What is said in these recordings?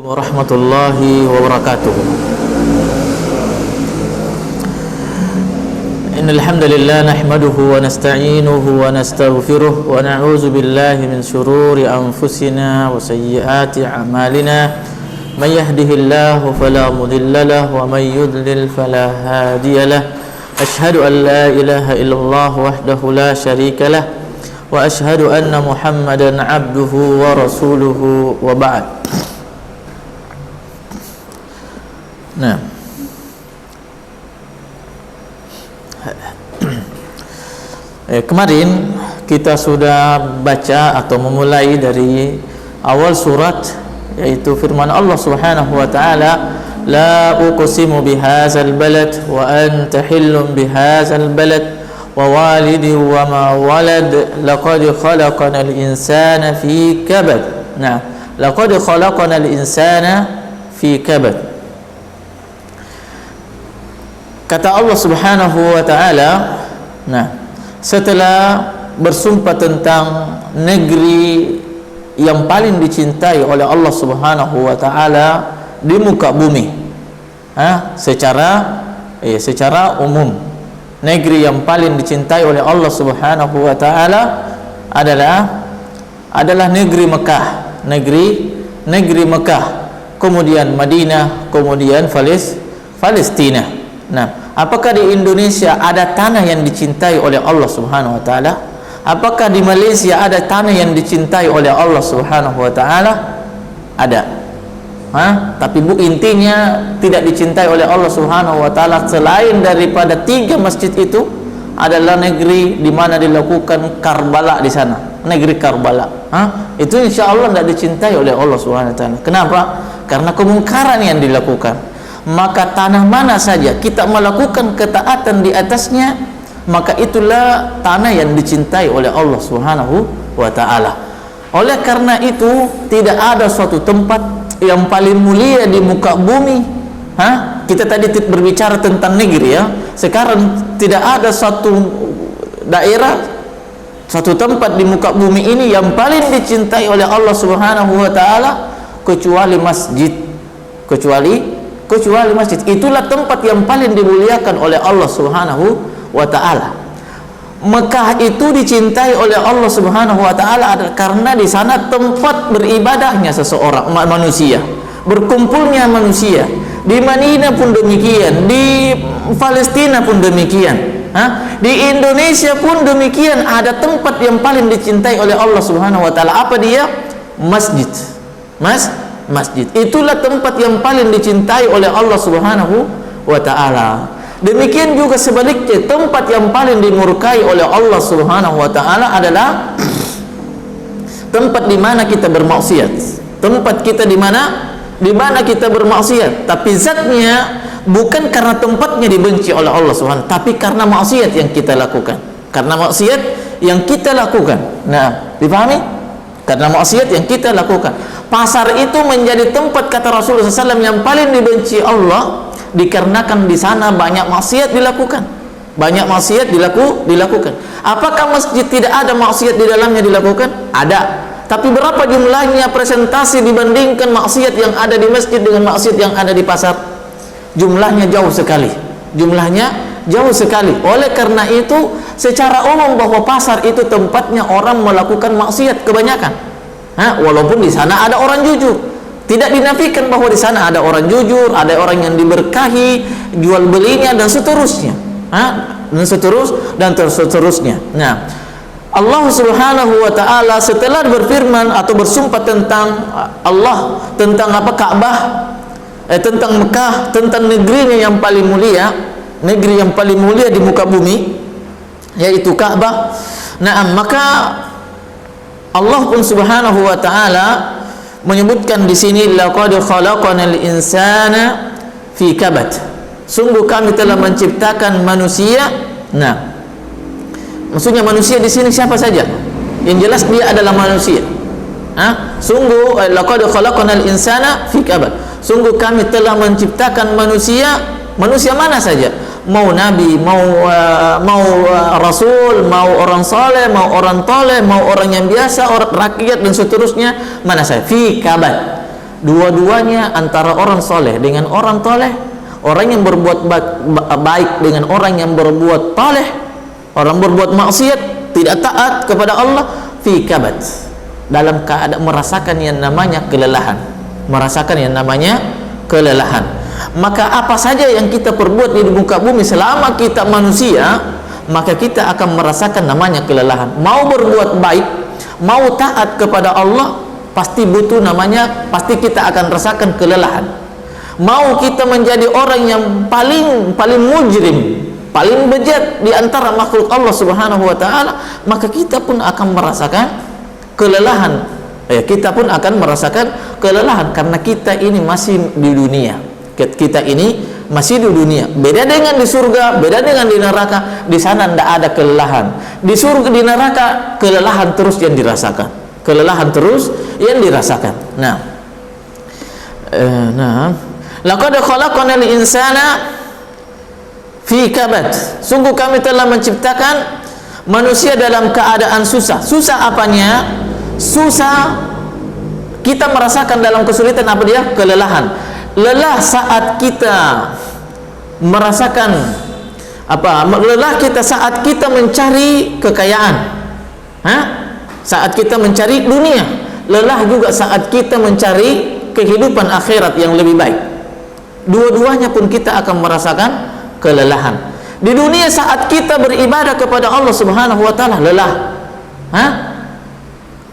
warahmatullahi wabarakatuh. Innal hamdalillah nahmaduhu wa nasta'inuhu wa nastaghfiruh wa na'udzu billahi min shururi anfusina wa sayyiati a'malina. May yahdihillahu fala mudilla lahu wa may yudlil fala hadiya lahu. Ashhadu an la ilaha illallah wahdahu la syarika lah wa ashhadu anna Muhammadan 'abduhu wa rasuluhu wa ba'd. Nah, kemarin kita sudah baca atau memulai dari awal surat, yaitu firman Allah Subhanahu wa taala, la uqsimu bihadzal balad wa anta hillun bihadzal balad wa walidi wa ma walad laqad khalaqnal insana fi kabad. Nah, laqad khalaqnal insana fi kabad. Kata Allah Subhanahu wa taala, nah, setelah bersumpah tentang negeri yang paling dicintai oleh Allah Subhanahu wa taala di muka bumi, secara umum, negeri yang paling dicintai oleh Allah Subhanahu wa taala adalah negeri Mekah, negeri Mekah, kemudian Madinah, kemudian Palestina. Nah, apakah di Indonesia ada tanah yang dicintai oleh Allah Subhanahu wa taala? Apakah di Malaysia ada tanah yang dicintai oleh Allah Subhanahu wa taala? Ada. Tapi intinya tidak dicintai oleh Allah Subhanahu wa taala selain daripada 3 masjid itu adalah negeri di mana dilakukan Karbala di sana. Negeri Karbala. Itu insyaallah tidak dicintai oleh Allah Subhanahu wa taala. Kenapa? Karena kemungkaran yang dilakukan. Maka tanah mana saja kita melakukan ketaatan di atasnya, maka itulah tanah yang dicintai oleh Allah Subhanahu wa taala. Oleh karena itu tidak ada suatu tempat yang paling mulia di muka bumi. Kita tadi berbicara tentang negeri ya. Sekarang tidak ada suatu daerah, suatu tempat di muka bumi ini yang paling dicintai oleh Allah Subhanahu wa taala kecuali masjid. Kecuali masjid. Itulah tempat yang paling dimuliakan oleh Allah Subhanahu wa taala. Mekah itu dicintai oleh Allah Subhanahu wa taala karena di sana tempat beribadahnya seseorang manusia, berkumpulnya manusia. Di Madinah pun demikian, di Palestina pun demikian, di Indonesia pun demikian. Ada tempat yang paling dicintai oleh Allah Subhanahu wa taala. Apa dia? Masjid. Masjid. Itulah tempat yang paling dicintai oleh Allah Subhanahu wa taala. Demikian juga sebaliknya, tempat yang paling dimurkai oleh Allah Subhanahu wa taala adalah tempat di mana kita bermaksiat. Tempat kita di mana kita bermaksiat, tapi zatnya bukan karena tempatnya dibenci oleh Allah Subhanahu, tapi karena maksiat yang kita lakukan. Karena maksiat yang kita lakukan. Nah, dipahami? Karena maksiat yang kita lakukan. Pasar itu menjadi tempat, kata Rasulullah SAW, yang paling dibenci Allah dikarenakan di sana banyak maksiat dilakukan. Banyak maksiat dilakukan. Apakah masjid tidak ada maksiat di dalamnya dilakukan? Ada. Tapi berapa jumlahnya presentasi dibandingkan maksiat yang ada di masjid dengan maksiat yang ada di pasar? Jumlahnya jauh sekali. Oleh karena itu, secara umum bahwa pasar itu tempatnya orang melakukan maksiat kebanyakan. Walaupun di sana ada orang jujur, tidak dinafikan bahwa di sana ada orang jujur, ada orang yang diberkahi jual belinya dan seterusnya, dan seterusnya. Nah, Allah Subhanahu wa taala setelah berfirman atau bersumpah tentang Ka'bah, tentang Mekah, tentang negerinya yang paling mulia, negeri yang paling mulia di muka bumi, yaitu Ka'bah. Nah, maka Allah pun Subhanahu wa taala menyebutkan di sini, laqad khalaqnal insana fi kabad. Sungguh kami telah menciptakan manusia. Nah, maksudnya manusia di sini siapa saja? Yang jelas dia adalah manusia. Sungguh laqad khalaqnal insana fi kabad. Sungguh kami telah menciptakan manusia. Manusia mana saja? Mau nabi, mau rasul, mau orang soleh, mau orang toleh, mau orang yang biasa, orang rakyat dan seterusnya, mana saja? Fi kabad. Dua-duanya antara orang soleh dengan orang toleh, orang yang berbuat baik dengan orang yang berbuat toleh, orang berbuat maksiat tidak taat kepada Allah, fi kabat, dalam keadaan merasakan yang namanya kelelahan, merasakan yang namanya kelelahan. Maka apa saja yang kita perbuat di muka bumi selama kita manusia, maka kita akan merasakan namanya kelelahan. Mau berbuat baik, mau taat kepada Allah, pasti butuh namanya, pasti kita akan rasakan kelelahan. Mau kita menjadi orang yang paling mujrim, paling bejat di antara makhluk Allah Subhanahu wa taala, maka kita pun akan merasakan kelelahan. Kita pun akan merasakan kelelahan karena kita ini masih di dunia. Kita ini masih di dunia. Beda dengan di surga, beda dengan di neraka. Di sana tidak ada kelelahan. Di surga, di neraka, kelelahan terus yang dirasakan. Kelelahan terus yang dirasakan. Laqad khalaqnal insana fi kabad. Sungguh kami telah menciptakan manusia dalam keadaan susah. Susah apanya? Susah kita merasakan dalam kesulitan apa dia? Kelelahan. Lelah saat kita merasakan apa? Lelah kita saat kita mencari kekayaan. Saat kita mencari dunia. Lelah juga saat kita mencari kehidupan akhirat yang lebih baik. Dua-duanya pun kita akan merasakan kelelahan. Di dunia saat kita beribadah kepada Allah Subhanahu wa taala lelah.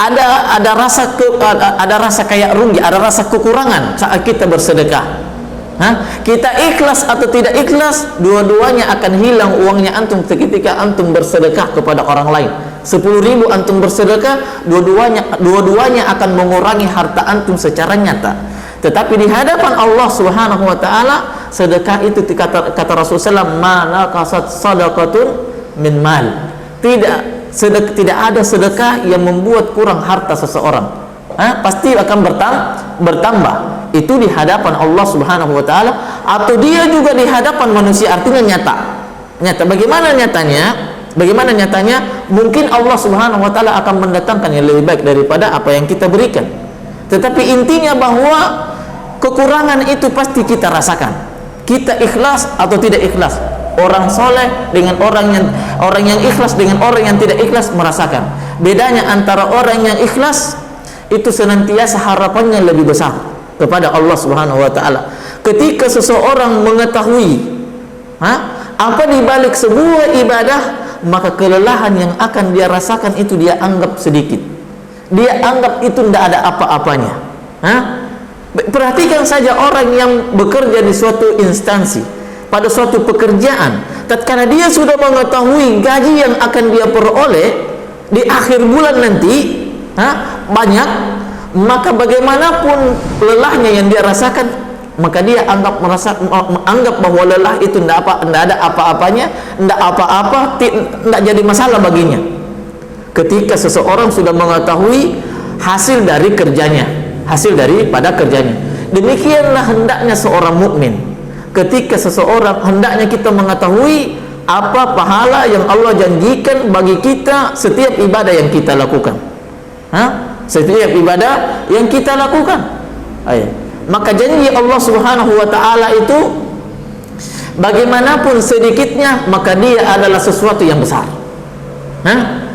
Ada rasa kayak rugi, ada rasa kekurangan saat kita bersedekah. Kita ikhlas atau tidak ikhlas, dua-duanya akan hilang uangnya antum ketika antum bersedekah kepada orang lain. 10.000 antum bersedekah, dua-duanya akan mengurangi harta antum secara nyata. Tetapi di hadapan Allah Subhanahu wa taala, sedekah itu kata Rasulullah, "Ma naqasat sadaqatun min mal." Tidak ada sedekah yang membuat kurang harta seseorang. Pasti akan bertambah. Itu di hadapan Allah Subhanahu wa taala, atau dia juga di hadapan manusia, artinya nyata. Bagaimana nyatanya? Mungkin Allah Subhanahu wa taala akan mendatangkan yang lebih baik daripada apa yang kita berikan. Tetapi intinya bahwa kekurangan itu pasti kita rasakan. Kita ikhlas atau tidak ikhlas. Orang soleh dengan orang yang ikhlas dengan orang yang tidak ikhlas merasakan. Bedanya antara orang yang ikhlas itu senantiasa harapannya lebih besar kepada Allah Subhanahu wa taala. Ketika seseorang mengetahui apa di balik sebuah ibadah, maka kelelahan yang akan dia rasakan itu dia anggap sedikit. Dia anggap itu tidak ada apa-apanya. Perhatikan saja orang yang bekerja di suatu instansi, pada suatu pekerjaan, tatkala dia sudah mengetahui gaji yang akan dia peroleh di akhir bulan nanti banyak, maka bagaimanapun lelahnya yang dia rasakan, maka dia anggap bahwa lelah itu tidak ada apa-apanya, tidak jadi masalah baginya. Ketika seseorang sudah mengetahui hasil dari kerjanya, hasil daripada kerjanya, demikianlah hendaknya seorang mukmin. Ketika seseorang, hendaknya kita mengetahui apa pahala yang Allah janjikan bagi kita setiap ibadah yang kita lakukan. Setiap ibadah yang kita lakukan. Maka janji Allah Subhanahu wa taala itu bagaimanapun sedikitnya, maka dia adalah sesuatu yang besar.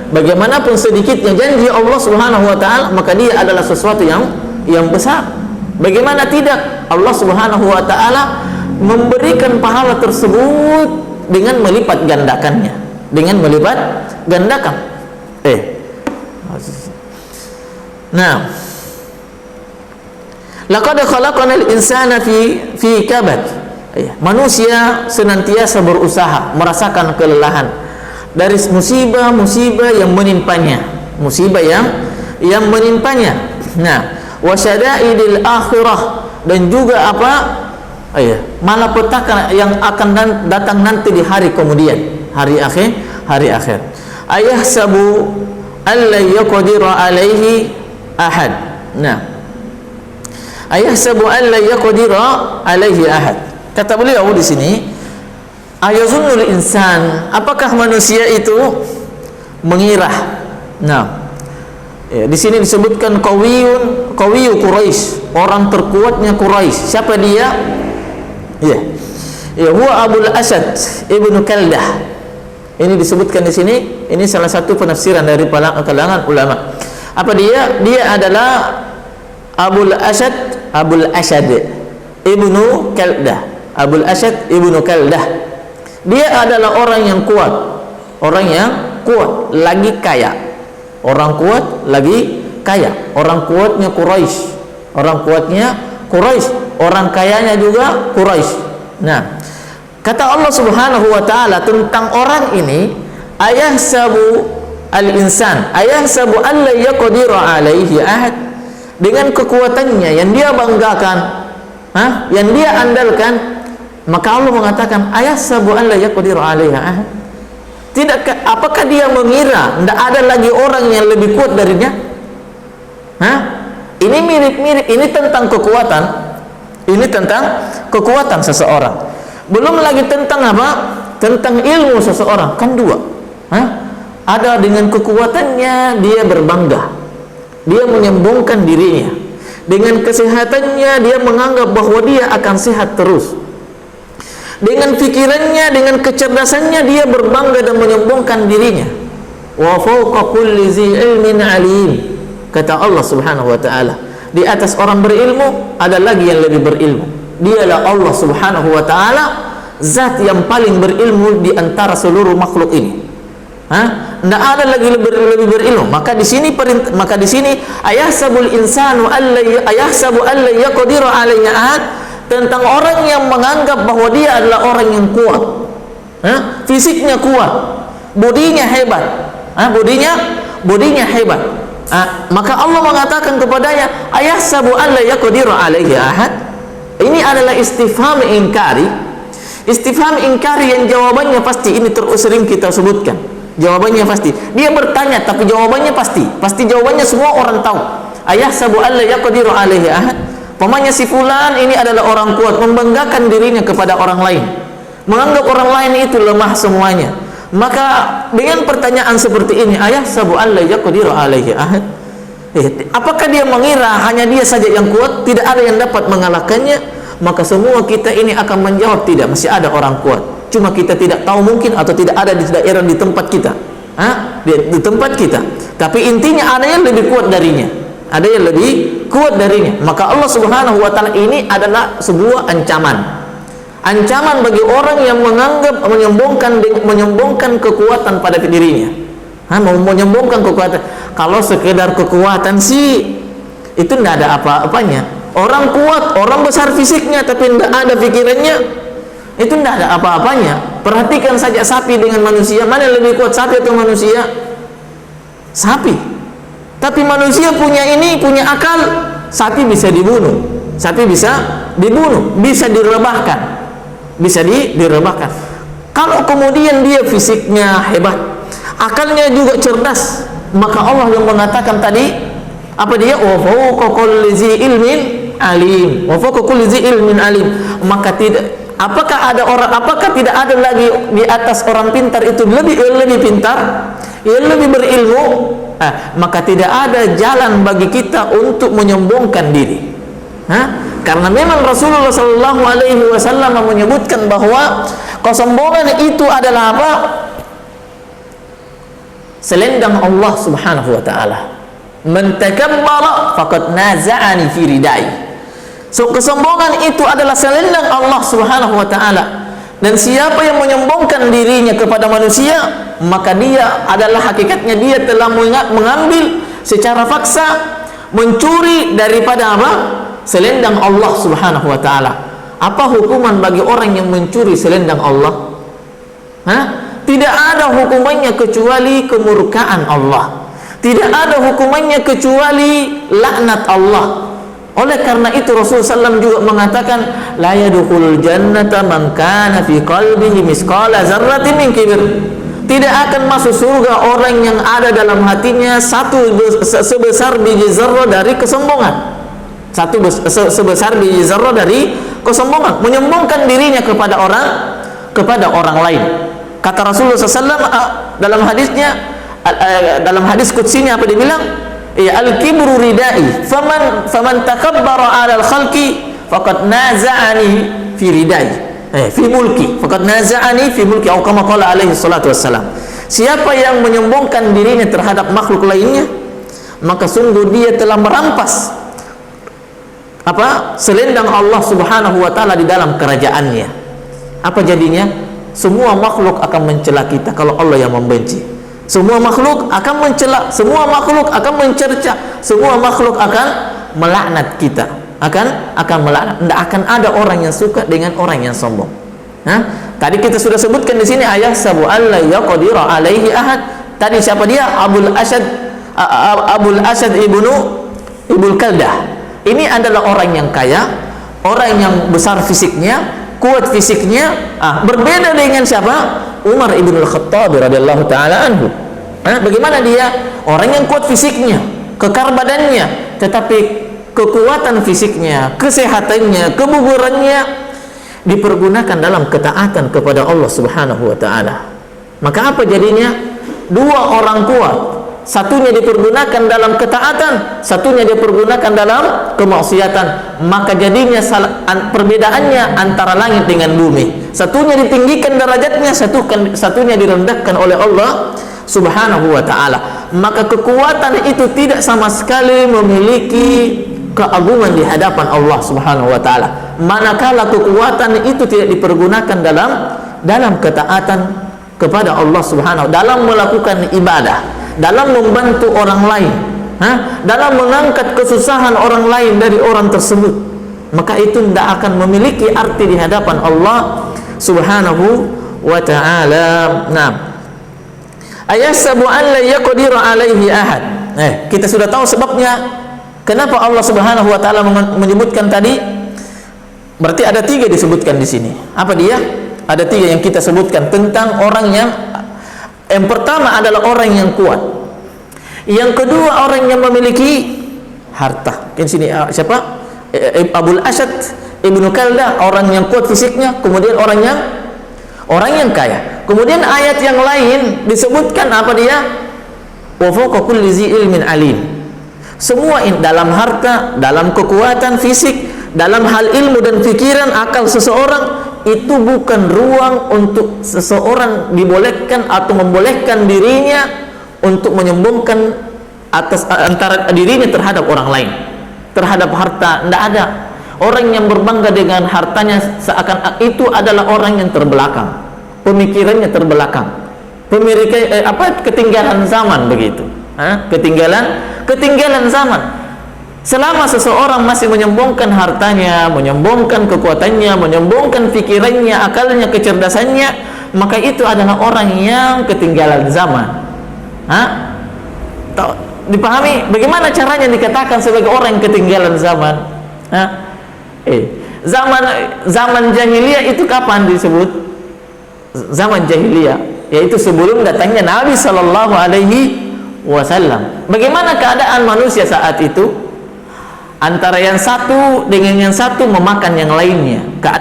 Bagaimanapun sedikitnya janji Allah Subhanahu wa taala, maka dia adalah sesuatu yang besar. Bagaimana tidak? Allah Subhanahu wa taala memberikan pahala tersebut dengan melipat gandakannya, dengan melipat gandakan. Laqad khalaqnal insana fi kabad. Manusia senantiasa berusaha merasakan kelelahan dari musibah-musibah yang menimpanya, musibah yang menimpanya. Wa syada'idil akhirah, dan juga malapetaka yang akan datang nanti di hari kemudian, hari akhir. Ayahsabu alla yaqdira alaihi ahad. Ayahsabu alla yaqdira alaihi ahad. Kata beliau di sini, ayazunnul insan, apakah manusia itu mengira Ya, di sini disebutkan qawiyu Quraisy, orang terkuatnya Quraisy. Siapa dia? Ya. Ya, huwa Abul Asad Ibnu Kaldah. Ini disebutkan di sini, ini salah satu penafsiran dari kalangan ulama. Apa dia? Dia adalah Abul Asad Ibnu Kaldah. Abul Asad Ibnu Kaldah. Dia adalah orang yang kuat. Orang yang kuat, lagi kaya. Orang kuat lagi kaya. Orang kuatnya Quraisy. Orang kuatnya Quraisy. Orang kayanya juga Quraisy. Nah, kata Allah Subhanahu wa taala tentang orang ini, ayahsabu al-insan, ayahsabu alla yaqdiru alaihi ahad. Dengan kekuatannya yang dia banggakan, yang dia andalkan, maka Allah mengatakan ayahsabu alla yaqdiru alaihi ahad. Tidakkah, apakah dia mengira tidak ada lagi orang yang lebih kuat darinya? Ini mirip-mirip, ini tentang kekuatan. Ini tentang kekuatan seseorang. Belum lagi tentang apa? Tentang ilmu seseorang. Kan dua. Ada dengan kekuatannya dia berbangga. Dia menyombongkan dirinya. Dengan kesehatannya dia menganggap bahwa dia akan sehat terus. Dengan pikirannya, dengan kecerdasannya dia berbangga dan menyombongkan dirinya. Wa fawqa kulli zi ilmin alim. Kata Allah Subhanahu wa taala, di atas orang berilmu ada lagi yang lebih berilmu. Dialah Allah Subhanahu wa taala, zat yang paling berilmu di antara seluruh makhluk ini. Tidak ada lagi lebih berilmu. Maka di sini ayahsabul insanu ayahsabu alla yaqdiru alaihi ahad, tentang orang yang menganggap bahwa dia adalah orang yang kuat. Fisiknya kuat, bodinya hebat. Bodinya hebat. Maka Allah mengatakan kepadanya, ayahsabu alla yaqdiru alaihi ahad. Ini adalah istifham ingkari. Istifham ingkari yang jawabannya pasti, ini terus sering kita sebutkan. Jawabannya pasti. Dia bertanya tapi jawabannya pasti. Pasti jawabannya semua orang tahu. Ayahsabu alla yaqdiru alaihi ahad. Pemanya si fulan ini adalah orang kuat, membanggakan dirinya kepada orang lain, menganggap orang lain itu lemah semuanya. Maka dengan pertanyaan seperti ini, ayahsabu alla yaqdiru alaihi ahad, apakah dia mengira hanya dia saja yang kuat, tidak ada yang dapat mengalahkannya? Maka semua kita ini akan menjawab, tidak, masih ada orang kuat, cuma kita tidak tahu mungkin, atau tidak ada di daerah di tempat kita, di tempat kita. Tapi intinya ada yang lebih kuat darinya, ada yang lebih kuat darinya. Maka Allah Subhanahu wa taala ini adalah sebuah ancaman bagi orang yang menganggap menyombongkan kekuatan pada dirinya. Menyombongkan kekuatan. Kalau sekedar kekuatan sih itu tidak ada apa-apanya. Orang kuat, orang besar fisiknya tapi tidak ada pikirannya, itu tidak ada apa-apanya. Perhatikan saja sapi dengan manusia, mana yang lebih kuat, sapi atau manusia? Sapi. Tapi manusia punya akal. Sapi bisa dibunuh, bisa direbahkan, Kalau kemudian dia fisiknya hebat, akalnya juga cerdas, maka Allah yang mengatakan tadi, apa dia? Wa fawqa kulli zi ilmin alim. Wa fawqa kulli zi ilmin alim. Maka apakah tidak ada lagi di atas orang pintar itu lebih pintar, yang lebih berilmu? Maka tidak ada jalan bagi kita untuk menyombongkan diri. Karena memang Rasulullah Sallallahu Alaihi Wasallam menyebutkan bahwa kesombongan itu adalah apa? Selendang Allah Subhanahu Wa Taala. Man takabbara faqad naza'ani fi ridai. So kesombongan itu adalah selendang Allah Subhanahu Wa Taala. Dan siapa yang menyombongkan dirinya kepada manusia, maka dia adalah hakikatnya dia telah mengambil secara paksa, mencuri daripada apa? Selendang Allah Subhanahu wa taala. Apa hukuman bagi orang yang mencuri selendang Allah? Tidak ada hukumannya kecuali kemurkaan Allah. Tidak ada hukumannya kecuali laknat Allah. Oleh karena itu Rasulullah SAW juga mengatakan, la yadkhulul jannata man kana fi qalbihi misqala dzarratin min kibr. Tidak akan masuk surga orang yang ada dalam hatinya sebesar biji zarrah dari kesombongan. Sebesar biji zarrah dari kesombongan, menyombongkan dirinya kepada orang lain. Kata Rasulullah SAW dalam hadisnya, dalam hadis qudsinya apa dia bilang? al-kibru ridai, faman takabbara 'alal khalqi faqad naza'ani fi ridai, fi mulki, faqad naza'ani fi mulki, atau kama qala alaihi salatu wassalam. Siapa yang menyombongkan dirinya terhadap makhluk lainnya, maka sungguh dia telah merampas selendang Allah Subhanahu wa taala di dalam kerajaannya. Apa jadinya? Semua makhluk akan mencela kita kalau Allah yang membenci. Semua makhluk akan mencela, semua makhluk akan mencerca, semua makhluk akan melaknat kita, akan melaknat. Tidak akan ada orang yang suka dengan orang yang sombong. Tadi kita sudah sebutkan di sini ayat sabu alla yaqdiru alaihi ahad. Tadi siapa dia? Abul Asad ibnu Kaldah. Ini adalah orang yang kaya, orang yang besar fisiknya, kuat fisiknya. Berbeda dengan siapa? Umar ibn al-Khattab radhiyallahu taala anhu. Bagaimana dia? Orang yang kuat fisiknya, kekar badannya, tetapi kekuatan fisiknya, kesehatannya, kebugarannya dipergunakan dalam ketaatan kepada Allah Subhanahu wa taala. Maka apa jadinya? Dua orang kuat, satunya dipergunakan dalam ketaatan, satunya dipergunakan dalam kemaksiatan, maka jadinya perbedaannya antara langit dengan bumi. Satunya ditinggikan derajatnya, satunya direndahkan oleh Allah Subhanahu wa ta'ala. Maka kekuatan itu tidak sama sekali memiliki keagungan di hadapan Allah Subhanahu wa ta'ala, manakala kekuatan itu tidak dipergunakan dalam ketaatan kepada Allah Subhanahu wa ta'ala, dalam melakukan ibadah, dalam membantu orang lain, dalam mengangkat kesusahan orang lain dari orang tersebut, maka itu tidak akan memiliki arti di hadapan Allah Subhanahu wa ta'ala. Nah, ayasabu an la yaqdiru alaihi ahad. Kita sudah tahu sebabnya kenapa Allah Subhanahu wa ta'ala menyebutkan tadi. Berarti ada 3 disebutkan di sini. Apa dia? Ada 3 yang kita sebutkan tentang orang yang pertama adalah orang yang kuat. Yang kedua orang yang memiliki harta. Di sini siapa? Abul Asad ibnu Kaldah, orang yang kuat fisiknya, kemudian orang yang kaya. Kemudian ayat yang lain disebutkan apa dia? Wa fawqa kulli zi ilmin alim. Semua dalam harta, dalam kekuatan fisik, dalam hal ilmu dan pikiran, akal seseorang, itu bukan ruang untuk seseorang dibolehkan atau membolehkan dirinya untuk menyombongkan antara dirinya terhadap orang lain, terhadap harta. Tidak ada orang yang berbangga dengan hartanya seakan itu adalah orang yang terbelakang, pemikirannya terbelakang, ketinggalan zaman begitu. Ketinggalan zaman. Selama seseorang masih menyombongkan hartanya, menyombongkan kekuatannya, menyombongkan pikirannya, akalnya, kecerdasannya, maka itu adalah orang yang ketinggalan zaman. Dipahami bagaimana caranya dikatakan sebagai orang yang ketinggalan zaman? Zaman jahiliyah itu kapan disebut zaman jahiliyah? Yaitu sebelum datangnya Nabi Sallallahu Alaihi Wasallam. Bagaimana keadaan manusia saat itu? Antara yang satu dengan yang satu memakan yang lainnya.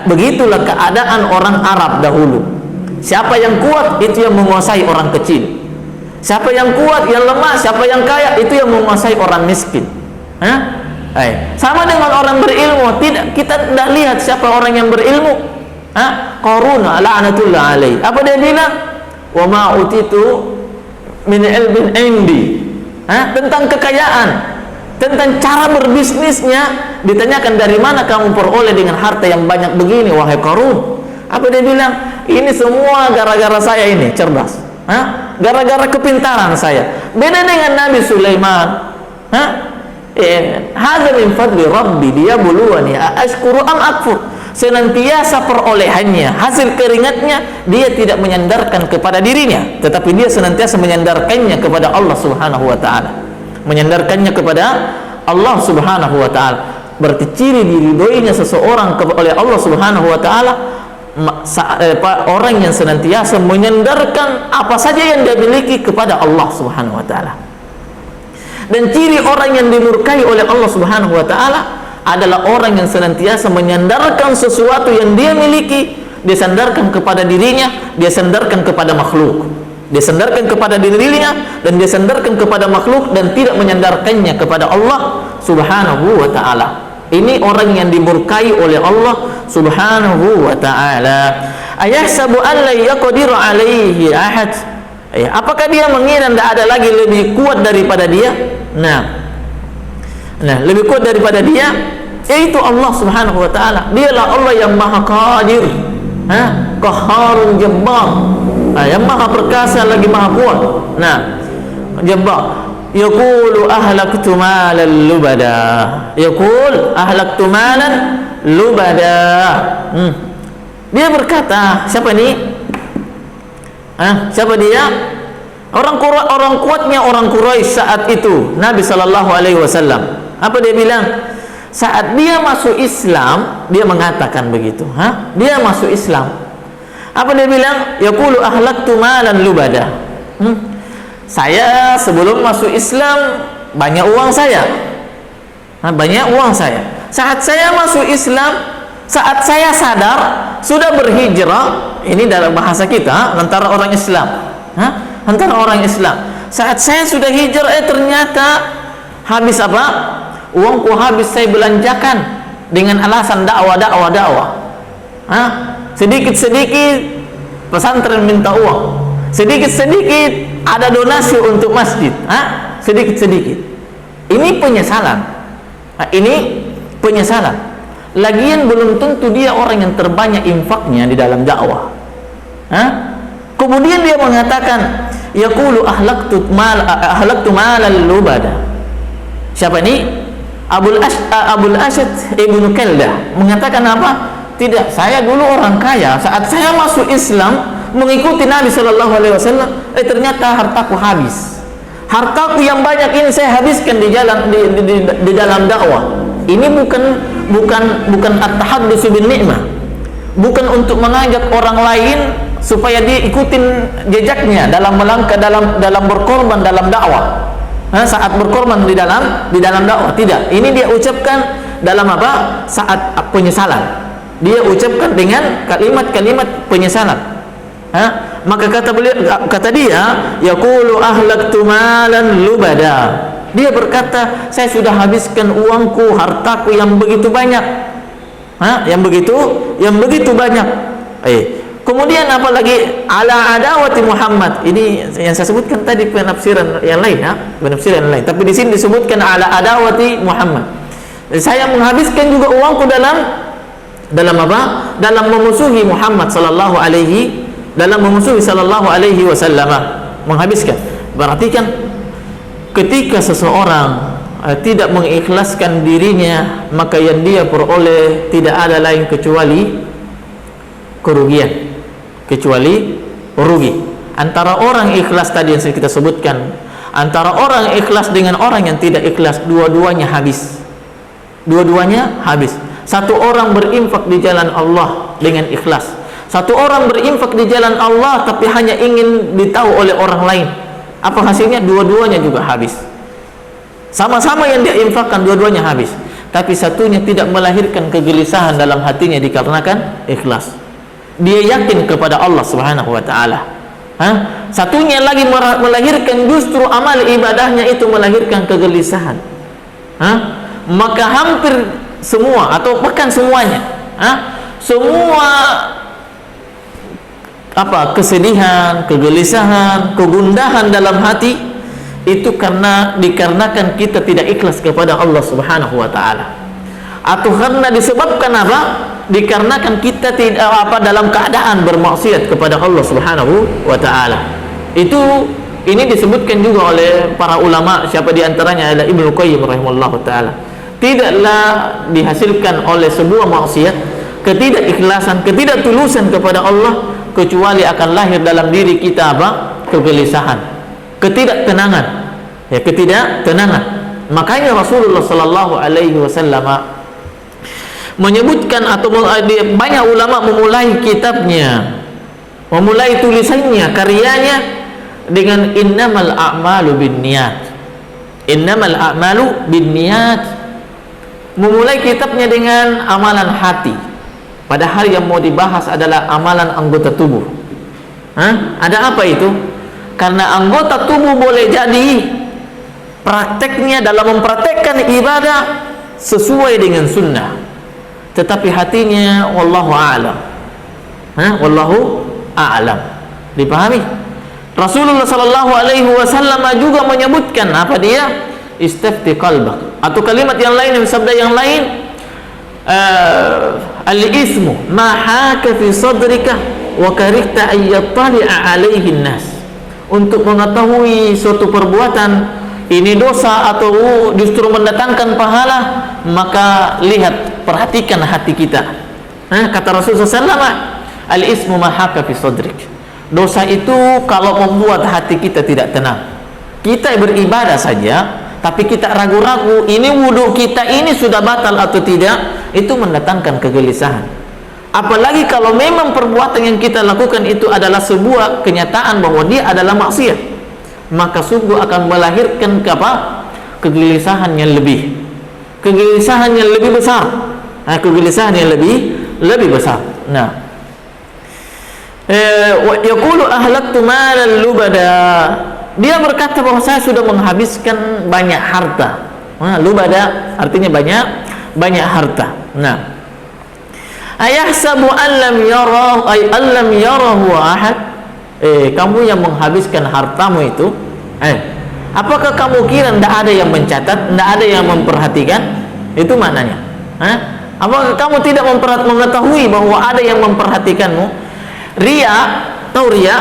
Begitulah keadaan orang Arab dahulu. Siapa yang kuat itu yang menguasai orang kecil. Siapa yang kuat, yang lemah, siapa yang kaya itu yang menguasai orang miskin. Sama dengan orang berilmu. Kita tidak lihat siapa orang yang berilmu. Qarun la'natullah alaih. Apa dia bilang? Wa ma utitu min ilmin indi. Tentang kekayaan, tentang cara berbisnisnya, ditanyakan dari mana kamu peroleh dengan harta yang banyak begini, wahai Qarun. Apa dia bilang? Ini semua gara-gara saya ini cerdas. Gara-gara kepintaran saya. Beda dengan Nabi Sulaiman. Hadza min fadli rabbi liyabluwani ashkuru am akfur. Senantiasa perolehannya, hasil keringatnya, dia tidak menyandarkan kepada dirinya, tetapi dia senantiasa menyandarkannya kepada Allah Subhanahu wa ta'ala, menyandarkannya kepada Allah Subhanahu wa ta'ala. Berarti ciri diridhoinya seseorang oleh Allah Subhanahu wa ta'ala, orang yang senantiasa menyandarkan apa saja yang dia miliki kepada Allah Subhanahu wa ta'ala. Dan ciri orang yang dimurkai oleh Allah Subhanahu wa ta'ala adalah orang yang senantiasa menyandarkan sesuatu yang dia miliki, dia sandarkan kepada dirinya, dia sandarkan kepada makhluk. Dia sandarkan kepada dirinya dan dia sandarkan kepada makhluk dan tidak menyandarkannya kepada Allah Subhanahu wa ta'ala. Ini orang yang dimurkai oleh Allah Subhanahu wa ta'ala. Ayahsabu an la yaqdiru alaihi ahad. Apakah dia mengira tidak ada lagi lebih kuat daripada dia? Nah, lebih kuat daripada dia yaitu Allah Subhanahu wa ta'ala. Dialah Allah yang maha qadir, qaharun jabbar, yang maha perkasa lagi maha kuat. Nah, jabbar. Yaqulu ahlaktu malan lubada. Yaqul ahlaktu malan lubada. Dia berkata, siapa ni? Siapa dia? Orang kuatnya orang Quraisy saat itu, Nabi sallallahu alaihi wasallam. Apa dia bilang? Saat dia masuk Islam, dia mengatakan begitu, Dia masuk Islam. Apa dia bilang? Yaqulu ahlaktu malan lubada. Saya sebelum masuk Islam banyak uang saya. Banyak uang saya. Saat saya masuk Islam, saat saya sadar sudah berhijrah, ini dalam bahasa kita antara orang Islam, antara orang Islam. Saat saya sudah hijrah, ternyata habis apa? Uangku habis saya belanjakan dengan alasan dakwah. Sedikit-sedikit pesantren minta uang, sedikit-sedikit ada donasi untuk masjid, sedikit-sedikit. Ini penyesalan. Ini penyesalan. Lagian belum tentu dia orang yang terbanyak infaknya di dalam dakwah. Kemudian dia mengatakan, yaqulu ahlaktu malal lubada. Siapa ini? Abul Asyad ibnu Kaldah mengatakan apa? Tidak, saya dulu orang kaya. Saat saya masuk Islam mengikuti Nabi Shallallahu Alaihi Wasallam, ternyata hartaku habis. Hartaku yang banyak ini saya habiskan di dalam dakwah. Ini bukan at-tahadduts bin ni'mah, bukan untuk mengajak orang lain supaya dia ikutin jejaknya dalam melangkah dalam berkorban dalam dakwah. Saat berkorban di dalam dakwah, tidak. Ini dia ucapkan dalam apa? Saat penyesalan. Dia ucapkan dengan kalimat-kalimat penyesalan. Maka kata dia, yaqulu ahlaktu malan lubada. Dia berkata, saya sudah habiskan uangku, hartaku yang begitu banyak. Yang begitu banyak. Kemudian apalagi ala adawati Muhammad. Ini yang saya sebutkan tadi penafsiran yang lain, penafsiran yang lain. Tapi di sini disebutkan ala adawati Muhammad. Saya menghabiskan juga uangku dalam apa? Dalam memusuhi Muhammad sallallahu alaihi wasallam. Menghabiskan. Berarti kan ketika seseorang tidak mengikhlaskan dirinya, maka yang dia peroleh tidak ada lain kecuali kerugian, kecuali rugi. Antara orang ikhlas tadi yang kita sebutkan, antara orang ikhlas dengan orang yang tidak ikhlas, dua-duanya habis. Dua-duanya habis. Satu orang berinfak di jalan Allah dengan ikhlas, satu orang berinfak di jalan Allah tapi hanya ingin ditahu oleh orang lain. Apa hasilnya? Dua-duanya juga habis. Sama-sama yang dia infakkan, dua-duanya habis. Tapi satunya tidak melahirkan kegelisahan dalam hatinya dikarenakan ikhlas. Dia yakin kepada Allah Subhanahu wa ta'ala. Satunya lagi melahirkan justru amal ibadahnya itu melahirkan kegelisahan. Maka hampir semua atau bahkan semuanya, semua kesedihan, kegelisahan, kegundahan dalam hati itu dikarenakan kita tidak ikhlas kepada Allah Subhanahu wa ta'ala. Atau karena disebabkan apa? Dikarenakan kita tidak dalam keadaan bermaksiat kepada Allah Subhanahu wa ta'ala. Ini disebutkan juga oleh para ulama, siapa di antaranya adalah Ibnu Qayyim rahimahullahu taala. Tidaklah dihasilkan oleh sebuah maksiat ketidakikhlasan, ketidaktulusan kepada Allah, kecuali akan lahir dalam diri kita kegelisahan, ketidaktenangan, ketidaktenangan. Makanya Rasulullah sallallahu alaihi wasallam menyebutkan, atau banyak ulama memulai kitabnya, memulai tulisannya, karyanya dengan innamal a'malu binniyat. Innamal a'malu binniyat. Memulai kitabnya dengan amalan hati. Padahal yang mau dibahas adalah amalan anggota tubuh. Ada apa itu? Karena anggota tubuh boleh jadi prakteknya dalam mempraktekkan ibadah sesuai dengan sunnah, tetapi hatinya wallahu a'lam. Wallahu a'lam. Dipahami? Rasulullah sallallahu alaihi wasallam juga menyebutkan apa dia? Istafti qalbak. Atau kalimat yang lain, sabda yang lain, al-ismu ma haka fi sadrika wa karihta an yattali'a alaihi an-nas. Untuk mengetahui suatu perbuatan ini dosa atau justru mendatangkan pahala, maka lihat, perhatikan hati kita. Kata Rasulullah SAW, al-ismu ma haka fi sadrik. Dosa itu kalau membuat hati kita tidak tenang. Kita beribadah saja, tapi kita ragu-ragu, ini wudhu kita ini sudah batal atau tidak, itu mendatangkan kegelisahan. Apalagi kalau memang perbuatan yang kita lakukan itu adalah sebuah kenyataan bahwa dia adalah maksiat, maka sungguh akan melahirkan kegelisahan yang lebih, kegelisahan yang lebih besar, kegelisahan yang lebih besar. Nah, yaqulu ahlaktu malan lubada. Dia berkata bahwa saya sudah menghabiskan banyak harta. Lubada artinya banyak harta. Nah, ayahsabu an lam yarahu ahad. Kamu yang menghabiskan hartamu itu, apakah kamu kira tidak ada yang mencatat, tidak ada yang memperhatikan? Itu maknanya. Apakah kamu tidak mengetahui bahwa ada yang memperhatikanmu? Ria, tahu ria?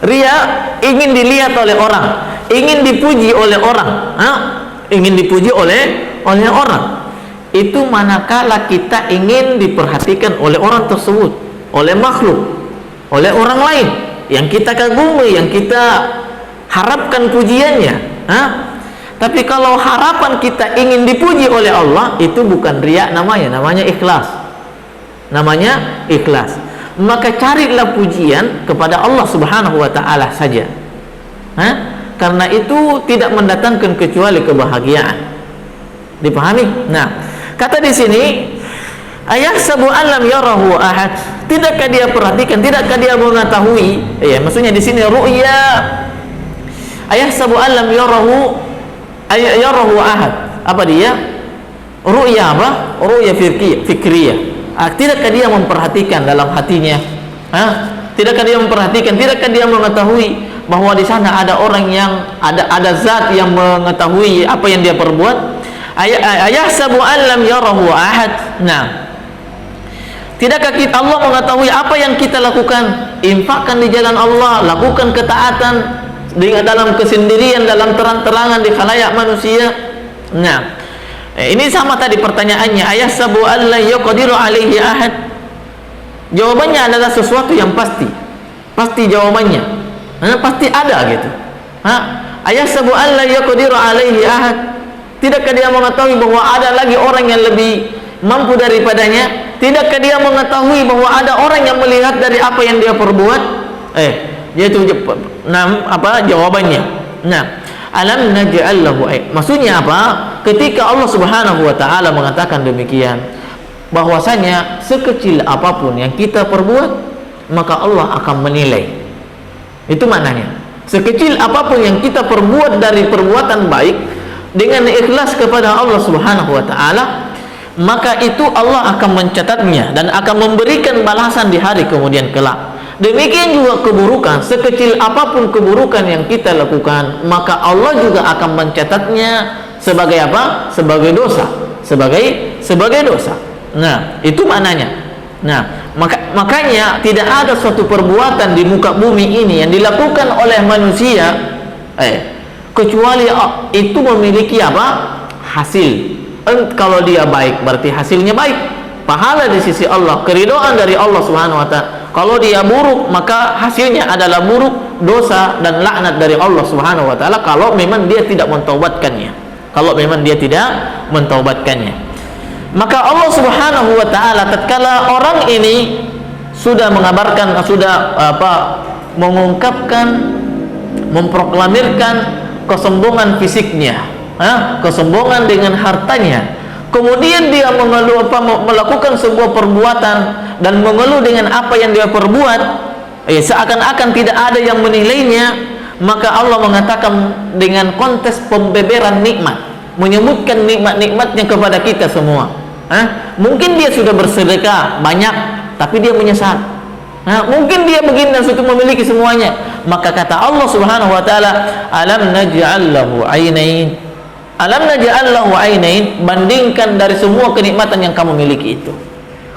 Ria ingin dilihat oleh orang, ingin dipuji oleh orang, ingin dipuji oleh orang. Itu manakala kita ingin diperhatikan oleh orang tersebut, oleh makhluk, oleh orang lain yang kita kagumi, yang kita harapkan pujiannya. Tapi kalau harapan kita ingin dipuji oleh Allah, itu bukan riya namanya ikhlas. Namanya ikhlas. Maka carilah pujian kepada Allah Subhanahu wa taala saja. Karena itu tidak mendatangkan kecuali kebahagiaan. Dipahami? Nah, kata di sini, ayahsabu an lam yarahu ahad. Tidakkah dia perhatikan, tidakkah dia mengetahui? Maksudnya di sini ru'ya. Ayahsabu an lam yarahu ahad. Apa dia? Ru'ya apa? Ru'ya fikriyah. Tidakkah dia memperhatikan dalam hatinya? Tidakkah dia memperhatikan? Tidakkah dia mengetahui bahwa di sana ada orang yang ada zat yang mengetahui apa yang dia perbuat? Ayahsabu an lam yarahu ahad. Nah, tidakkah Allah mengetahui apa yang kita lakukan? Infakkan di jalan Allah, lakukan ketaatan dengan dalam kesendirian, dalam terang-terangan di khalayak manusia. Nah, ini sama tadi pertanyaannya, ayahsabu an la yaqdiru alaihi ahad. Jawabannya adalah sesuatu yang pasti jawabannya, pasti ada gitu. Ayahsabu an la yaqdiru alaihi ahad. Tidakkah dia mengetahui bahwa ada lagi orang yang lebih mampu daripadanya? Tidakkah dia mengetahui bahwa ada orang yang melihat dari apa yang dia perbuat? Yaitu jawabannya. Nah, alam naj'al lahu maksudnya apa? Ketika Allah Subhanahu wa taala mengatakan demikian, bahwasanya sekecil apapun yang kita perbuat, maka Allah akan menilai. Itu maknanya. Sekecil apapun yang kita perbuat dari perbuatan baik dengan ikhlas kepada Allah Subhanahu wa taala, maka itu Allah akan mencatatnya dan akan memberikan balasan di hari kemudian kelak. Demikian juga keburukan, sekecil apapun keburukan yang kita lakukan, maka Allah juga akan mencatatnya sebagai apa? Sebagai dosa, sebagai dosa. Nah, itu maknanya. Nah, makanya tidak ada suatu perbuatan di muka bumi ini yang dilakukan oleh manusia kecuali itu memiliki apa? Hasil. Kalau dia baik, berarti hasilnya baik, pahala di sisi Allah, keridhaan dari Allah Subhanahu wa taala. Kalau dia buruk, maka hasilnya adalah buruk, dosa dan laknat dari Allah Subhanahu wa taala kalau memang dia tidak mentaubatkannya. Maka Allah Subhanahu wa taala tatkala orang ini sudah mengabarkan, mengungkapkan, memproklamirkan kesombongan fisiknya, kesombongan dengan hartanya, kemudian dia melakukan sebuah perbuatan dan mengeluh dengan apa yang dia perbuat, seakan-akan tidak ada yang menilainya, maka Allah mengatakan dengan kontes pembeberan nikmat, menyebutkan nikmat-nikmatnya kepada kita semua. Mungkin dia sudah bersedekah banyak, tapi dia menyesal. Mungkin dia begini dan sudah memiliki semuanya. Maka kata Allah Subhanahu wa taala, alam naj'al lahu 'ainain. Alam naj'al lahu 'ainain, bandingkan dari semua kenikmatan yang kamu miliki itu,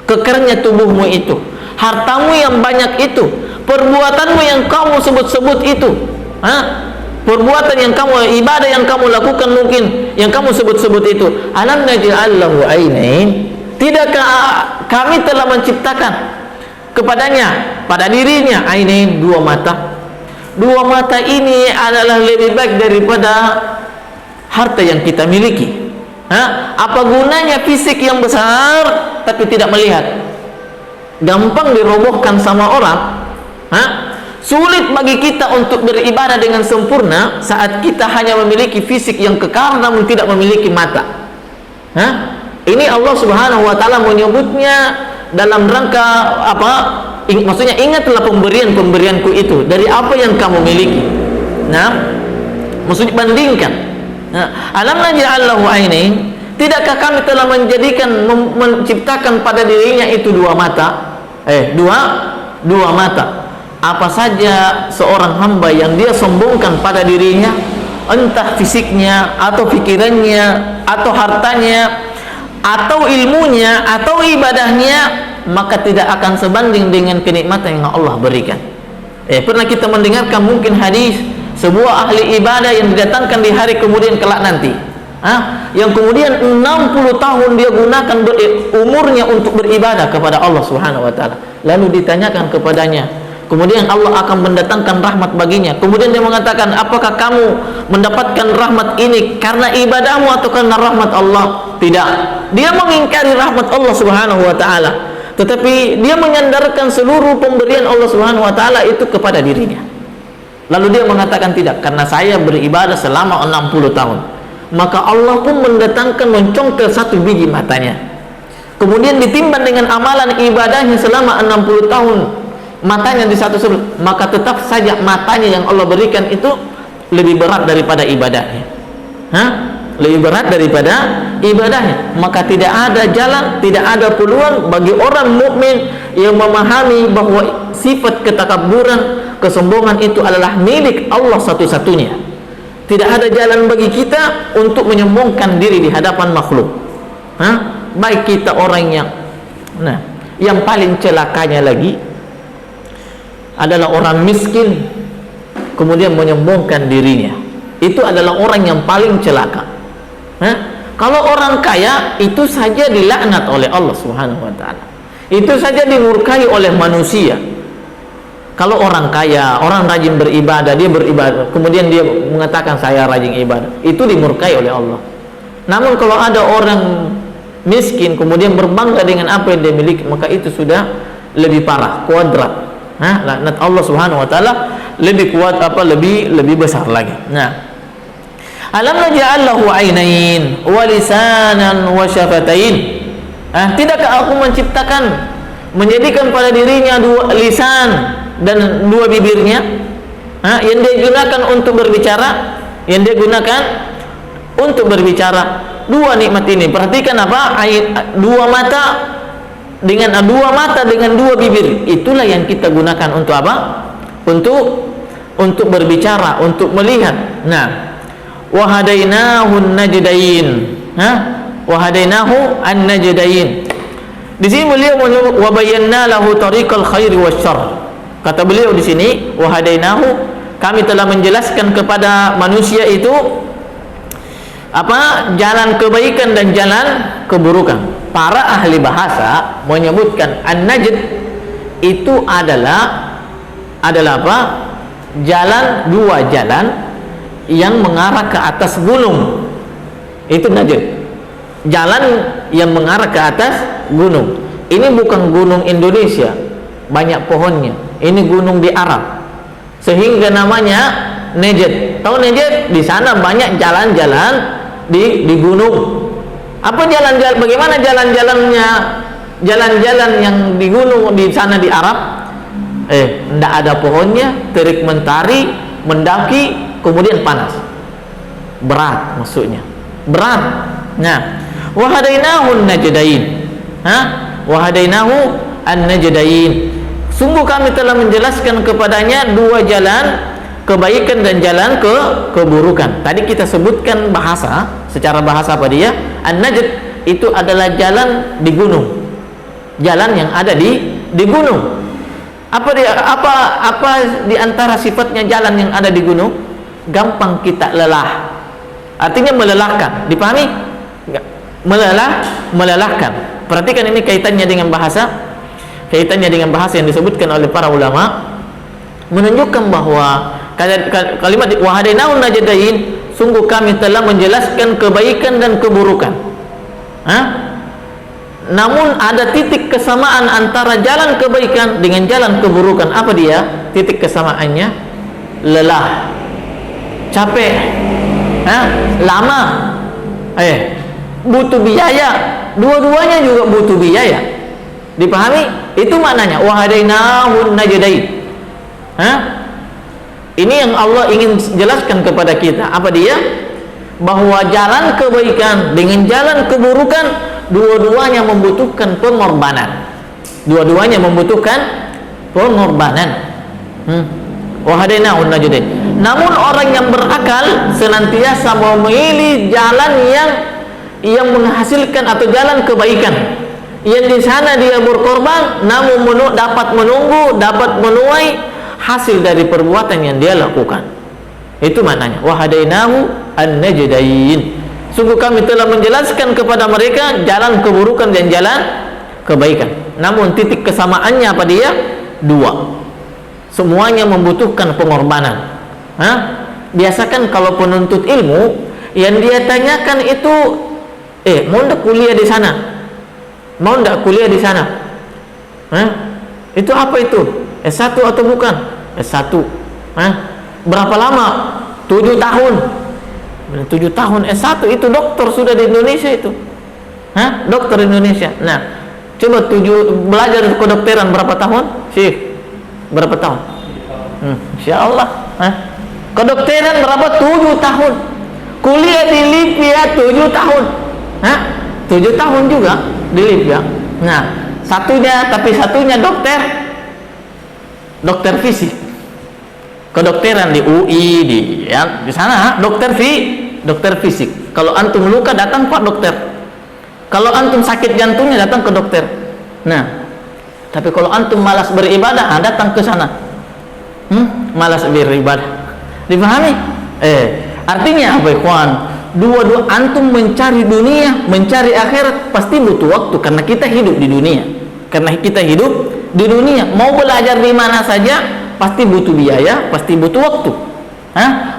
kekernya tubuhmu itu, hartamu yang banyak itu, perbuatanmu yang kamu sebut-sebut itu, perbuatan yang kamu, ibadah yang kamu lakukan mungkin yang kamu sebut-sebut itu. Alam naj'al lahu 'ainain, tidakkah kami telah menciptakan kepadanya, pada dirinya, 'ainain, dua mata. Dua mata ini adalah lebih baik daripada harta yang kita miliki. Apa gunanya fisik yang besar tapi tidak melihat? Gampang dirobohkan sama orang. Sulit bagi kita untuk beribadah dengan sempurna saat kita hanya memiliki fisik yang kekal namun tidak memiliki mata. Ini Allah Subhanahu wa taala menyebutnya dalam rangka apa? Maksudnya ingatlah pemberianku itu dari apa yang kamu miliki. Maksudnya bandingkan. Alam naj'al lahu 'ainain, tidakkah kami telah menjadikan menciptakan pada dirinya itu dua mata? Dua mata. Apa saja seorang hamba yang dia sombongkan pada dirinya, entah fisiknya atau pikirannya atau hartanya atau ilmunya atau ibadahnya, maka tidak akan sebanding dengan kenikmatan yang Allah berikan. Pernah kita mendengarkan mungkin hadis sebuah ahli ibadah yang didatangkan di hari kemudian kelak nanti, yang kemudian 60 tahun dia gunakan umurnya untuk beribadah kepada Allah Subhanahu wa taala. Lalu ditanyakan kepadanya, kemudian Allah akan mendatangkan rahmat baginya. Kemudian dia mengatakan, apakah kamu mendapatkan rahmat ini karena ibadahmu atau karena rahmat Allah? Tidak. Dia mengingkari rahmat Allah Subhanahu wa taala, tetapi dia menyandarkan seluruh pemberian Allah Subhanahu wa taala itu kepada dirinya. Lalu dia mengatakan, tidak, karena saya beribadah selama 60 tahun. Maka Allah pun mendatangkan, mencongkel satu biji matanya. Kemudian ditimbang dengan amalan ibadahnya selama 60 tahun. Matanya di satu sebelah, maka tetap saja matanya yang Allah berikan itu lebih berat daripada ibadahnya. Lebih berat daripada ibadahnya. Maka tidak ada jalan, tidak ada peluang bagi orang mukmin yang memahami bahwa sifat ketakaburan, kesombongan itu adalah milik Allah satu-satunya. Tidak ada jalan bagi kita untuk menyombongkan diri di hadapan makhluk. Baik kita orang yang paling celakanya lagi adalah orang miskin kemudian menyombongkan dirinya. Itu adalah orang yang paling celaka. Kalau orang kaya itu saja dilaknat oleh Allah Subhanahu wa taala. Itu saja dimurkai oleh manusia. Kalau orang kaya, orang rajin beribadah, dia beribadah, kemudian dia mengatakan saya rajin ibadah, itu dimurkai oleh Allah. Namun kalau ada orang miskin kemudian berbangga dengan apa yang dia miliki, maka itu sudah lebih parah, kuadrat. Laknat Allah Subhanahu wa taala lebih kuat, lebih besar lagi. Alam naj'al lahu 'ainain wa lisanan wa syafatain. Tidakkah aku menciptakan, menjadikan pada dirinya dua lisan dan dua bibirnya, yang dia gunakan untuk berbicara, Dua nikmat ini, perhatikan apa? Dua mata dengan dua bibir, itulah yang kita gunakan untuk apa? Untuk berbicara, untuk melihat. Wahadainahu an-najdain. Wahadainahu an-najdain. Di sini beliau menyebut wa bayyana lahu tariqal khairi wasyarr. Kata beliau di sini, wahadainahu, kami telah menjelaskan kepada manusia itu apa? Jalan kebaikan dan jalan keburukan. Para ahli bahasa menyebutkan an-najd itu adalah apa? Dua jalan yang mengarah ke atas gunung. Itu najd. Jalan yang mengarah ke atas gunung. Ini bukan gunung Indonesia, banyak pohonnya. Ini gunung di Arab, sehingga namanya najd. Tahu najd? Di sana banyak jalan-jalan di gunung. Apa jalan-jalan? Bagaimana jalan-jalannya? Jalan-jalan yang di gunung di sana di Arab, tidak ada pohonnya, terik mentari, mendaki kemudian panas, berat maksudnya, berat. Nah, wa hadainahu an-najdain. Wahadainahu an-najdain. Sungguh kami telah menjelaskan kepadanya dua jalan kebaikan dan jalan keburukan. Tadi kita sebutkan bahasa, secara bahasa apa dia? An-najd itu adalah jalan di gunung. Jalan yang ada di gunung. Apa di antara sifatnya jalan yang ada di gunung? Gampang kita lelah. Artinya melelahkan. Dipahami? Melelahkan. Perhatikan ini kaitannya dengan bahasa yang disebutkan oleh para ulama, menunjukkan bahwa kalimat wahadainahu najdain, sungguh kami telah menjelaskan kebaikan dan keburukan. Namun ada titik kesamaan antara jalan kebaikan dengan jalan keburukan. Apa dia? Titik kesamaannya lelah, capek, lama, butuh biaya. Dua-duanya juga butuh biaya. Dipahami? Itu maknanya wahadainahu najdain. Ini yang Allah ingin jelaskan kepada kita. Apa dia? Bahwa jalan kebaikan dengan jalan keburukan dua-duanya membutuhkan pengorbanan. Dua-duanya membutuhkan pengorbanan. Wahadainahu najdain. Namun orang yang berakal senantiasa memilih jalan yang menghasilkan atau jalan kebaikan, yang di sana dia berkorban namun dapat menunggu, dapat menuai hasil dari perbuatan yang dia lakukan. Itu maknanya wahadainahu an-najdain. Sungguh kami telah menjelaskan kepada mereka jalan keburukan dan jalan kebaikan. Namun titik kesamaannya apa dia? Dua. Semuanya membutuhkan pengorbanan. Biasakan kalau penuntut ilmu yang dia tanyakan itu, mau ndak kuliah di sana? Mau ndak kuliah di sana? Itu apa itu? S1 atau bukan? S1. Berapa lama? 7 tahun. 7 tahun S1 itu dokter sudah di Indonesia itu. Dokter Indonesia. Nah, coba belajar kedokteran berapa tahun? Syekh. Berapa tahun? Insyaallah. Kedokteran berapa? 7 tahun. Kuliah di Libya 7 tahun. 7 tahun juga di Libya. Nah, satunya dokter fisik. Kedokteran di UI di sana dokter fisik. Kalau antum luka datang Pak dokter. Kalau antum sakit jantungnya datang ke dokter. Nah, tapi kalau antum malas beribadah datang ke sana. Malas beribadah. Dipahami? Artinya apa, ikhwan? Dua-dua antum mencari dunia, mencari akhirat pasti butuh waktu karena kita hidup di dunia. Mau belajar di mana saja pasti butuh biaya, pasti butuh waktu.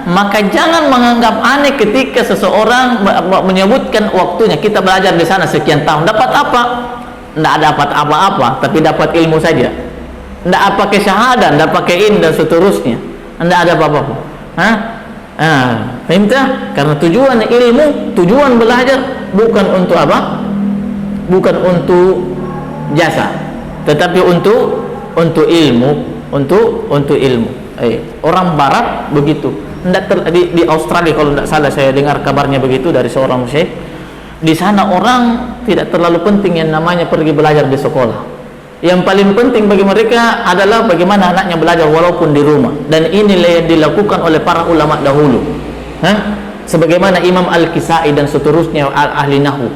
Maka jangan menganggap aneh ketika seseorang menyebutkan waktunya. Kita belajar di sana sekian tahun, dapat apa? Tidak dapat apa-apa, tapi dapat ilmu saja. Tidak pakai syahadah, tidak pakai dan seterusnya. Tidak ada apa-apa. Fahimta? Karena tujuan ilmu, tujuan belajar bukan untuk apa? Bukan untuk jasa, tetapi untuk ilmu, untuk ilmu. Orang barat begitu. Di Australia kalau tidak salah saya dengar kabarnya begitu dari seorang syekh. Di sana orang tidak terlalu penting yang namanya pergi belajar di sekolah. Yang paling penting bagi mereka adalah bagaimana anaknya belajar walaupun di rumah. Dan inilah yang dilakukan oleh para ulama dahulu. Sebagaimana Imam Al-Kisai dan seterusnya ahli nahwu.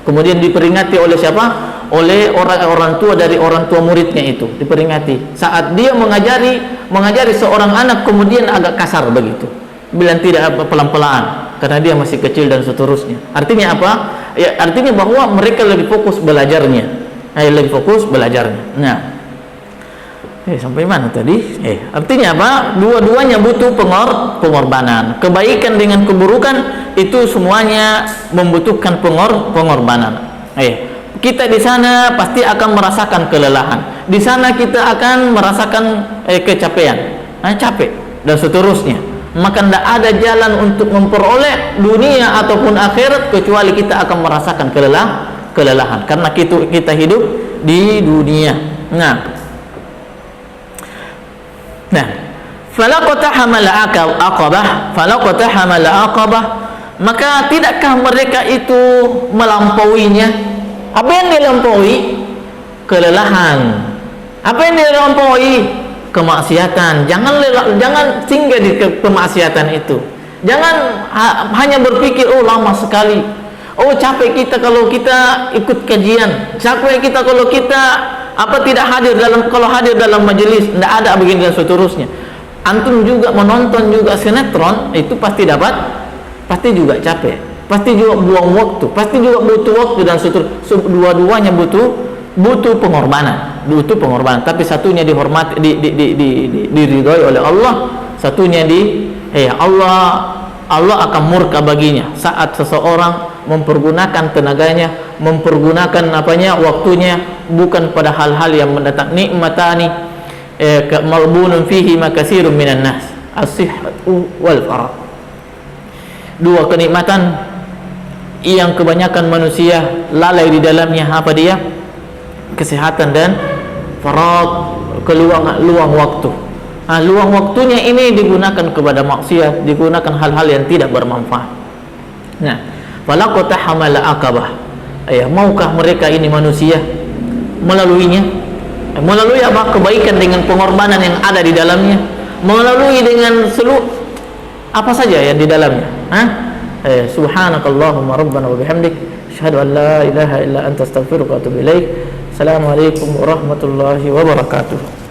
Kemudian diperingati oleh siapa? Oleh orang tua dari orang tua muridnya itu. Diperingati saat dia mengajari seorang anak kemudian agak kasar begitu. Bilang tidak pelan-pelan karena dia masih kecil dan seterusnya. Artinya apa? Ya, artinya bahwa mereka lebih fokus belajarnya. Nah, sampai mana tadi? Artinya apa? Dua-duanya butuh pengorbanan. Kebaikan dengan keburukan itu semuanya membutuhkan pengorbanan. Kita di sana pasti akan merasakan kelelahan. Di sana kita akan merasakan kecapean, capek dan seterusnya. Maka tidak ada jalan untuk memperoleh dunia ataupun akhirat kecuali kita akan merasakan kelelahan karena kita hidup di dunia. Nah, falaqatahamal aqabah, maka tidakkah mereka itu melampauinya? Apa yang dilampaui? Kelelahan. Apa yang dilampaui? Kemaksiatan. Jangan singgah di kemaksiatan itu. Jangan hanya berpikir, oh lama sekali, oh capek kita kalau kita ikut kajian, capek kita kalau kita tidak hadir dalam majelis, tidak ada begini dan seterusnya. Antum juga menonton juga sinetron, itu pasti juga capek, pasti juga buang waktu, pasti juga butuh waktu dan seterusnya. Dua-duanya butuh pengorbanan. Tapi satunya dihormati, diridhoi oleh Allah, satunya Allah akan murka baginya saat seseorang mempergunakan tenaganya, mempergunakan waktunya bukan pada hal-hal yang mendatang. Nikmatani malbunun fihi makasirun minan nas, as-sihhatu wal farah. Dua kenikmatan yang kebanyakan manusia lalai di dalamnya, apa dia? Kesehatan dan faragh, luang waktu. Luang waktunya ini digunakan kepada maksiat, digunakan hal-hal yang tidak bermanfaat. Nah, falaqatahamal aqabah. Maukah mereka ini manusia melaluinya? Melalui apa? Kebaikan dengan pengorbanan yang ada di dalamnya, melalui dengan seluruh apa saja yang di dalamnya. Subhanakallahumma rabbana wa bihamdik, asyhadu an la ilaha illa anta astaghfiruka wa atubu ilaik. Assalamualaikum warahmatullahi wabarakatuh.